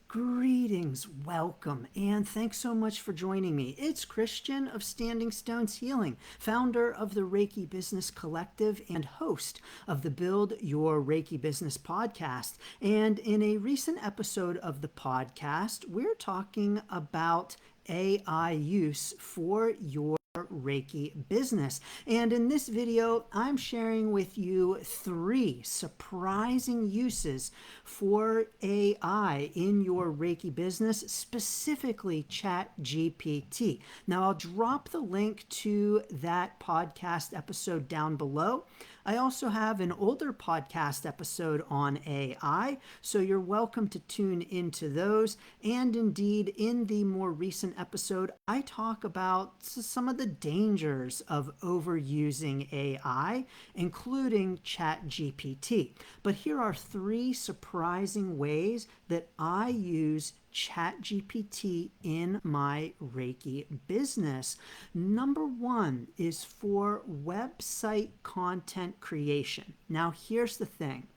Greetings, welcome, and thanks so much for joining me. It's Christian of Standing Stones Healing, founder of the Reiki Business Collective and host of the Build Your Reiki Business podcast. And in a recent episode of the podcast, we're talking about AI use for your Reiki business. And in this video, I'm sharing with you 3 surprising uses for AI in your Reiki business, specifically ChatGPT. Now, I'll drop the link to that podcast episode down below. I also have an older podcast episode on AI, so you're welcome to tune into those. And indeed, in the more recent episode, I talk about some of the dangers of overusing AI, including ChatGPT. But here are 3 surprising ways that I use ChatGPT in my Reiki business. Number 1 is for website content creation. Now, here's the thing.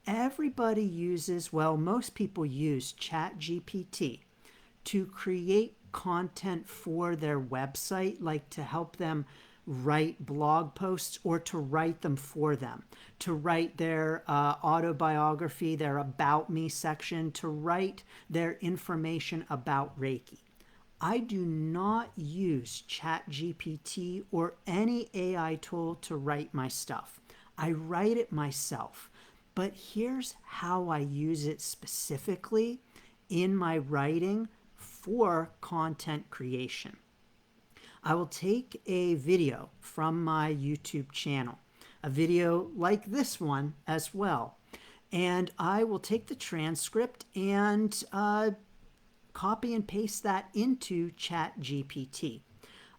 Everybody uses, most people use ChatGPT to create content for their website, like to help them write blog posts or to write them for them, to write their autobiography, their About Me section, to write their information about Reiki. I do not use ChatGPT or any AI tool to write my stuff. I write it myself. But here's how I use it specifically in my writing for content creation. I will take a video from my YouTube channel, a video like this one as well, and I will take the transcript and copy and paste that into ChatGPT.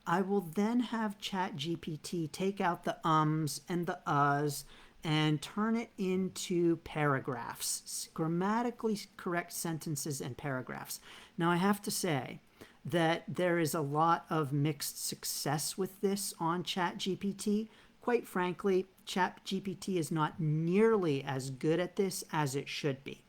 I will then have ChatGPT take out the ums and the uhs and turn it into paragraphs, grammatically correct sentences and paragraphs. Now, I have to say that there is a lot of mixed success with this on ChatGPT. Quite frankly, ChatGPT is not nearly as good at this as it should be,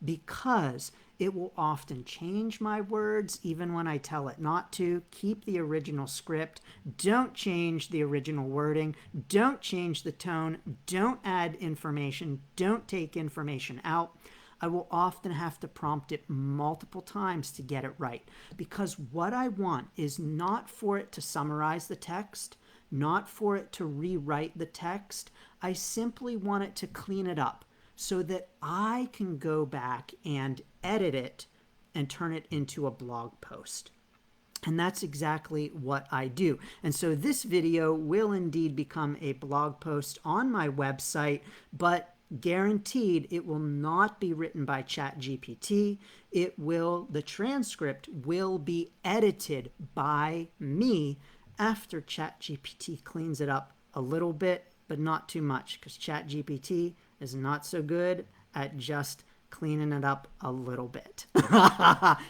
because it will often change my words even when I tell it not to. Keep the original script. Don't change the original wording. Don't change the tone. Don't add information. Don't take information out. I will often have to prompt it multiple times to get it right, because what I want is not for it to summarize the text, not for it to rewrite the text. I simply want it to clean it up so that I can go back and edit it and turn it into a blog post. And that's exactly what I do. And so this video will indeed become a blog post on my website, but guaranteed it will not be written by ChatGPT. The transcript will be edited by me after ChatGPT cleans it up a little bit, but not too much, because ChatGPT is not so good at just cleaning it up a little bit.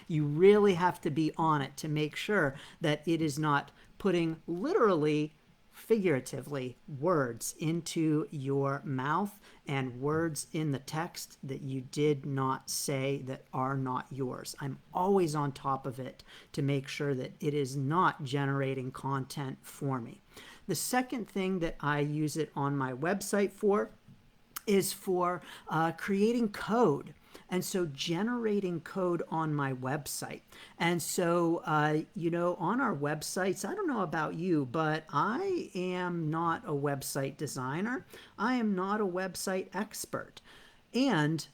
You really have to be on it to make sure that it is not putting literally, figuratively, words into your mouth and words in the text that you did not say that are not yours. I'm always on top of it to make sure that it is not generating content for me. The second thing that I use it on my website for is for creating code. And so generating code on my website. And so, on our websites, I don't know about you, but I am not a website designer. I am not a website expert. And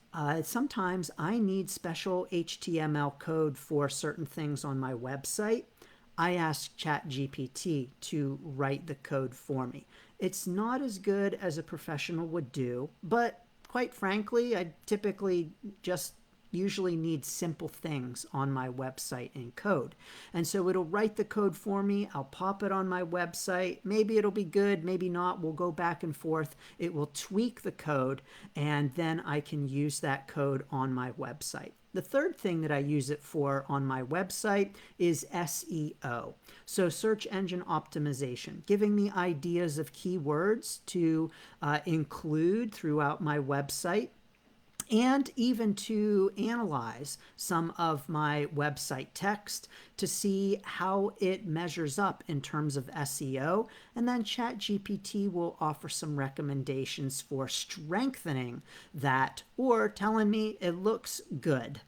sometimes I need special HTML code for certain things on my website. I ask ChatGPT to write the code for me. It's not as good as a professional would do, but quite frankly, I typically just usually need simple things on my website in code. And so it'll write the code for me. I'll pop it on my website. Maybe it'll be good, maybe not. We'll go back and forth. It will tweak the code, and then I can use that code on my website. The third thing that I use it for on my website is SEO. So search engine optimization, giving me ideas of keywords to include throughout my website. and even to analyze some of my website text to see how it measures up in terms of SEO. And then ChatGPT will offer some recommendations for strengthening that or telling me it looks good.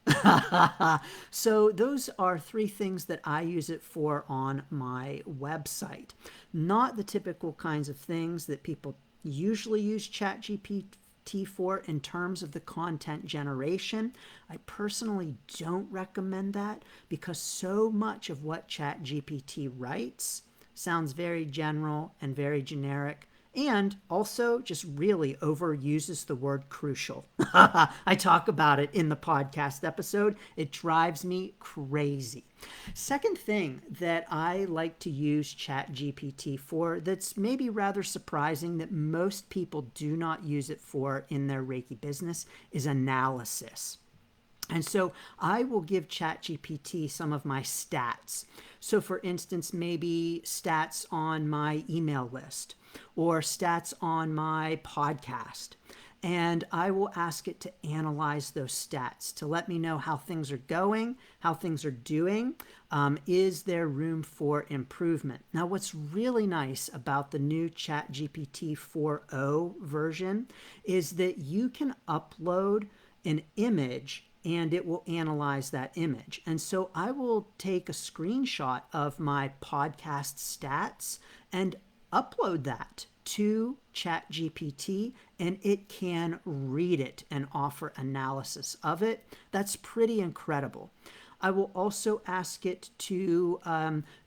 So those are three things that I use it for on my website. Not the typical kinds of things that people usually use ChatGPT for in terms of the content generation. I personally don't recommend that because so much of what ChatGPT writes sounds very general and very generic, and also just really overuses the word crucial. I talk about it in the podcast episode. It drives me crazy. Second thing that I like to use ChatGPT for that's maybe rather surprising that most people do not use it for in their Reiki business is analysis. And so I will give ChatGPT some of my stats. So for instance, maybe stats on my email list or stats on my podcast. And I will ask it to analyze those stats to let me know how things are going, how things are doing. Is there room for improvement? Now, what's really nice about the new ChatGPT 4.0 version is that you can upload an image and it will analyze that image. And so I will take a screenshot of my podcast stats and upload that to ChatGPT, and it can read it and offer analysis of it. That's pretty incredible. I will also ask it to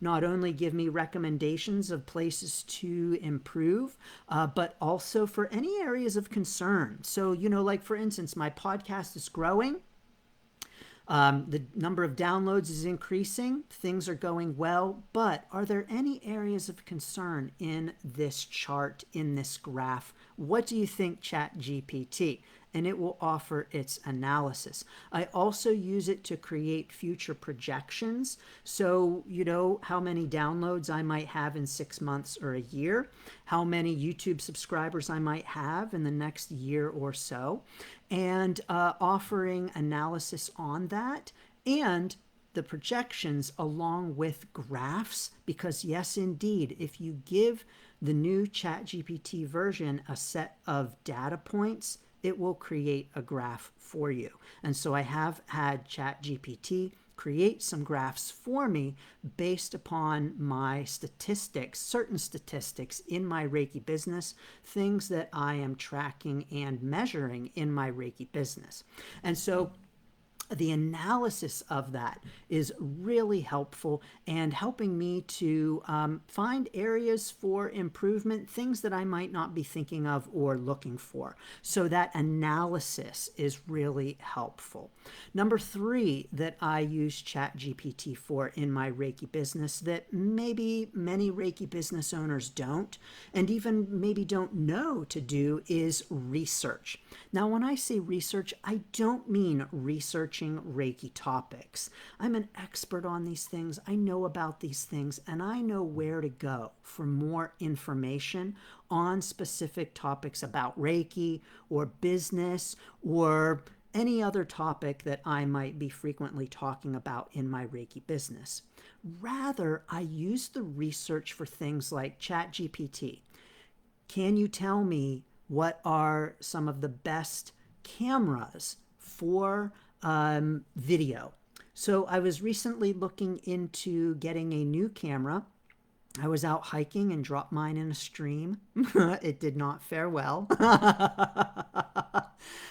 not only give me recommendations of places to improve, but also for any areas of concern. So, like for instance, my podcast is growing. The number of downloads is increasing. Things are going well, but are there any areas of concern in this chart, in this graph? What do you think, ChatGPT? And it will offer its analysis. I also use it to create future projections. So, how many downloads I might have in 6 months or a year, how many YouTube subscribers I might have in the next year or so, and offering analysis on that and the projections along with graphs. Because yes, indeed, if you give the new ChatGPT version a set of data points, it will create a graph for you. And so I have had ChatGPT create some graphs for me based upon my statistics, certain statistics in my Reiki business, things that I am tracking and measuring in my Reiki business. And so the analysis of that is really helpful and helping me to find areas for improvement, things that I might not be thinking of or looking for. So that analysis is really helpful. Number 3 that I use ChatGPT for in my Reiki business that maybe many Reiki business owners don't, and even maybe don't know to do, is research. Now, when I say research, I don't mean researching Reiki topics. I'm an expert on these things. I know about these things, and I know where to go for more information on specific topics about Reiki or business or any other topic that I might be frequently talking about in my Reiki business. Rather, I use the research for things like ChatGPT. Can you tell me what are some of the best cameras for video? So I was recently looking into getting a new camera. I was out hiking and dropped mine in a stream. It did not fare well.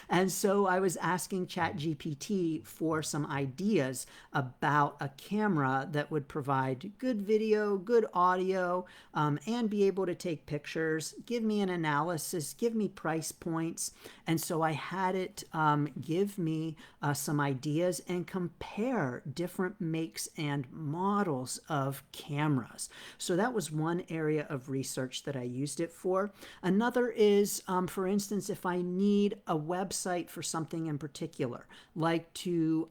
And so I was asking ChatGPT for some ideas about a camera that would provide good video, good audio, and be able to take pictures, give me an analysis, give me price points. And so I had it give me some ideas and compare different makes and models of cameras. So that was one area of research that I used it for. Another is, for instance, if I need a website for something in particular, like to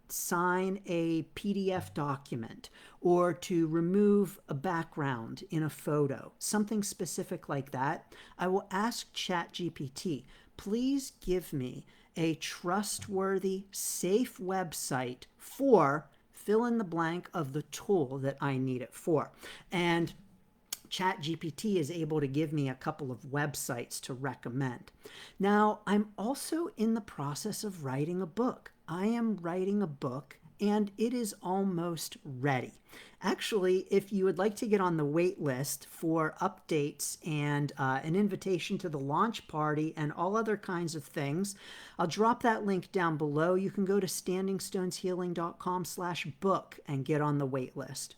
sign a PDF document or to remove a background in a photo, something specific like that, I will ask ChatGPT, please give me a trustworthy, safe website for fill in the blank of the tool that I need it for. And ChatGPT is able to give me a couple of websites to recommend. Now, I'm also in the process of writing a book. I am writing a book and it is almost ready. Actually, if you would like to get on the wait list for updates and an invitation to the launch party and all other kinds of things, I'll drop that link down below. You can go to standingstoneshealing.com/book and get on the wait list.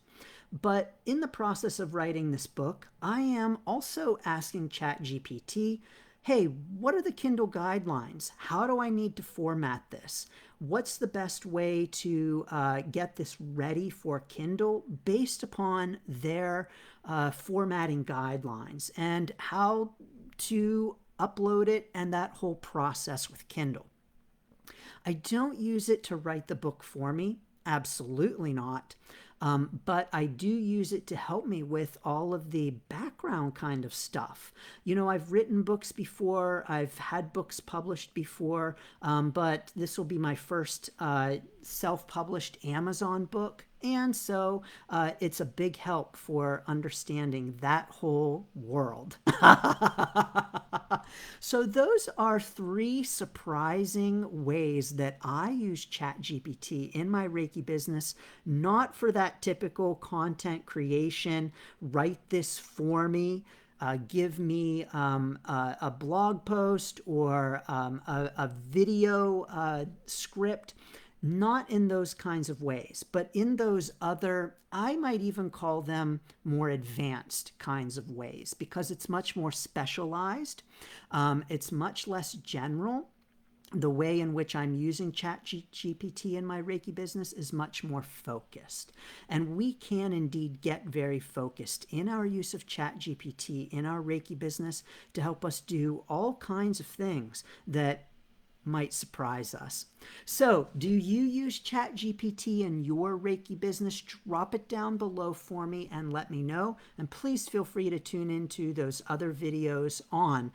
But in the process of writing this book, I am also asking ChatGPT, hey, what are the Kindle guidelines? How do I need to format this? What's the best way to get this ready for Kindle based upon their formatting guidelines, and how to upload it and that whole process with Kindle? I don't use it to write the book for me. Absolutely not. But I do use it to help me with all of the background kind of stuff. You know, I've written books before, I've had books published before, but this will be my first self-published Amazon book. And so it's a big help for understanding that whole world. So those are 3 surprising ways that I use ChatGPT in my Reiki business, not for that typical content creation, write this for me, give me a blog post or a video script. Not in those kinds of ways, but in those other, I might even call them more advanced kinds of ways, because it's much more specialized. It's much less general. The way in which I'm using ChatGPT in my Reiki business is much more focused. And we can indeed get very focused in our use of ChatGPT in our Reiki business to help us do all kinds of things that might surprise us. So, do you use ChatGPT in your Reiki business? Drop it down below for me and let me know. And please feel free to tune into those other videos on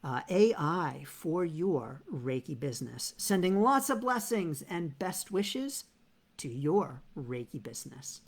AI for your Reiki business. Sending lots of blessings and best wishes to your Reiki business.